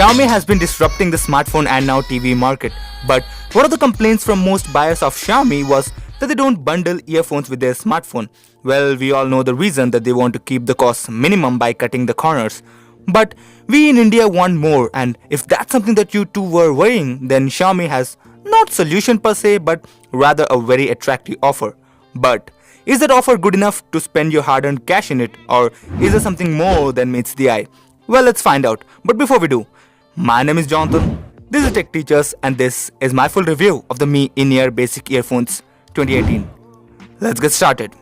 Xiaomi has been disrupting the smartphone and now TV market. But one of the complaints from most buyers of Xiaomi was that they don't bundle earphones with their smartphone. Well, we all know the reason, that they want to keep the cost minimum by cutting the corners. But we in India want more, and if that's something that you two were worrying, then Xiaomi has not solution per se, but rather a very attractive offer. But is that offer good enough to spend your hard-earned cash in it, or is there something more than meets the eye? Well, let's find out. But before we do, my name is Jonathan, this is TechTeachers, and this is my full review of the Mi Ear Basic Earphones 2018. Let's get started.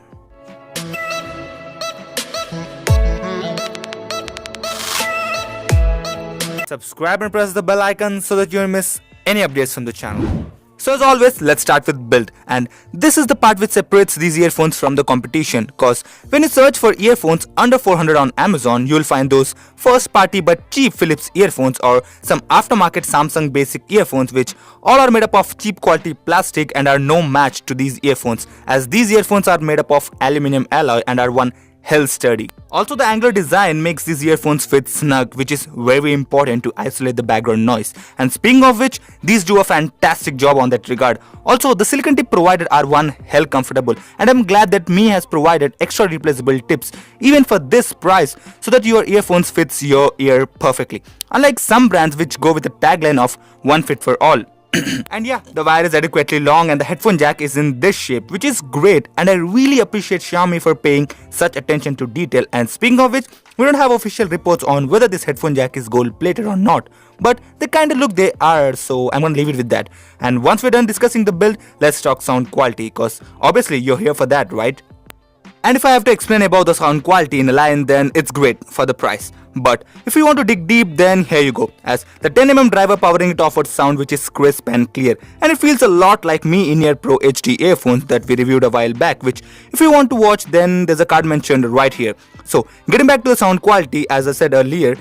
Subscribe and press the bell icon so that you don't miss any updates from the channel. So as always, let's start with build, and this is the part which separates these earphones from the competition, cause when you search for earphones under 400 on Amazon, you'll find those first party but cheap Philips earphones or some aftermarket Samsung basic earphones, which all are made up of cheap quality plastic and are no match to these earphones, as these earphones are made up of aluminum alloy and are one hell sturdy. Also, the angular design makes these earphones fit snug, which is very important to isolate the background noise. And speaking of which, these do a fantastic job on that regard. Also, the silicone tip provided are one hell comfortable, and I'm glad that Mi has provided extra replaceable tips even for this price, so that your earphones fits your ear perfectly. Unlike some brands which go with the tagline of one fit for all. And yeah, the wire is adequately long and the headphone jack is in this shape, which is great, and I really appreciate Xiaomi for paying such attention to detail. And speaking of which, we don't have official reports on whether this headphone jack is gold plated or not, but they kinda look they are, so I'm gonna leave it with that. And once we're done discussing the build, let's talk sound quality, cause obviously you're here for that, right? And if I have to explain about the sound quality in a line, then it's great for the price. But if you want to dig deep, then here you go, as the 10mm driver powering it offers sound which is crisp and clear, and it feels a lot like Mi In-Ear Pro HD earphones that we reviewed a while back, which if you want to watch, then there's a card mentioned right here. So getting back to the sound quality, as I said earlier,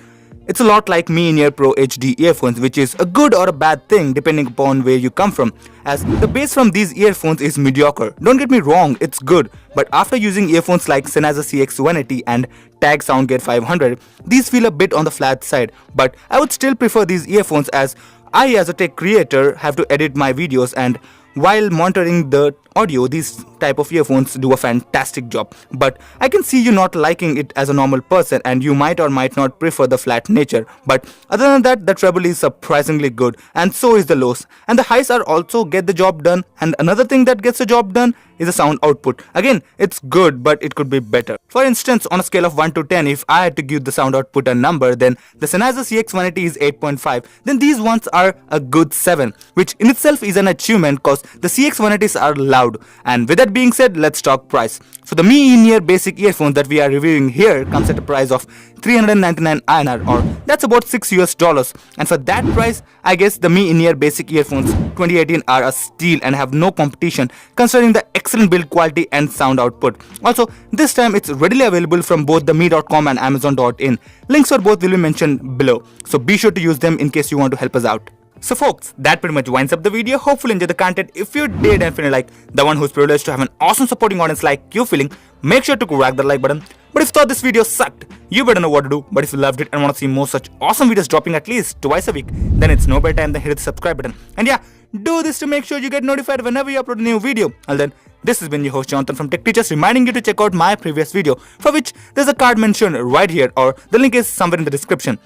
it's a lot like Mi In-Ear Pro HD earphones, which is a good or a bad thing depending upon where you come from, as the bass from these earphones is mediocre. Don't get me wrong, it's good, but after using earphones like Sennheiser CX180 and Tag Soundgear 500, these feel a bit on the flat side. But I would still prefer these earphones, as I as a tech creator have to edit my videos, and while monitoring the audio, these type of earphones do a fantastic job. But I can see you not liking it as a normal person, and you might or might not prefer the flat nature. But other than that, the treble is surprisingly good, and so is the lows. And the highs are also get the job done. And another thing that gets the job done is the sound output. Again, it's good, but it could be better. For instance, on a scale of 1 to 10, if I had to give the sound output a number, then the Sennheiser CX180 is 8.5. Then these ones are a good 7, which in itself is an achievement, cause the CX180s are loud. And with that being said, let's talk price. So the Mi In-Ear Basic Earphones that we are reviewing here comes at a price of 399 INR, or that's about $6 US. And for that price, I guess the Mi In-Ear Basic Earphones 2018 are a steal and have no competition, considering the excellent build quality and sound output. Also, this time it's readily available from both the Mi.com and Amazon.in. Links for both will be mentioned below, so be sure to use them in case you want to help us out. So folks, that pretty much winds up the video. Hopefully enjoy the content. If you did and feeling like the one who's privileged to have an awesome supporting audience like you feeling, make sure to crack the like button. But if you thought this video sucked, you better know what to do. But if you loved it and want to see more such awesome videos dropping at least twice a week, then it's no better time than hit the subscribe button. And yeah, do this to make sure you get notified whenever you upload a new video. And then, this has been your host Jonathan from TechTeachers, reminding you to check out my previous video, for which there's a card mentioned right here, or the link is somewhere in the description.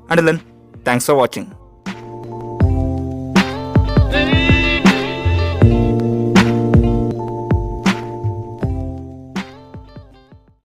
Until then, thanks for watching.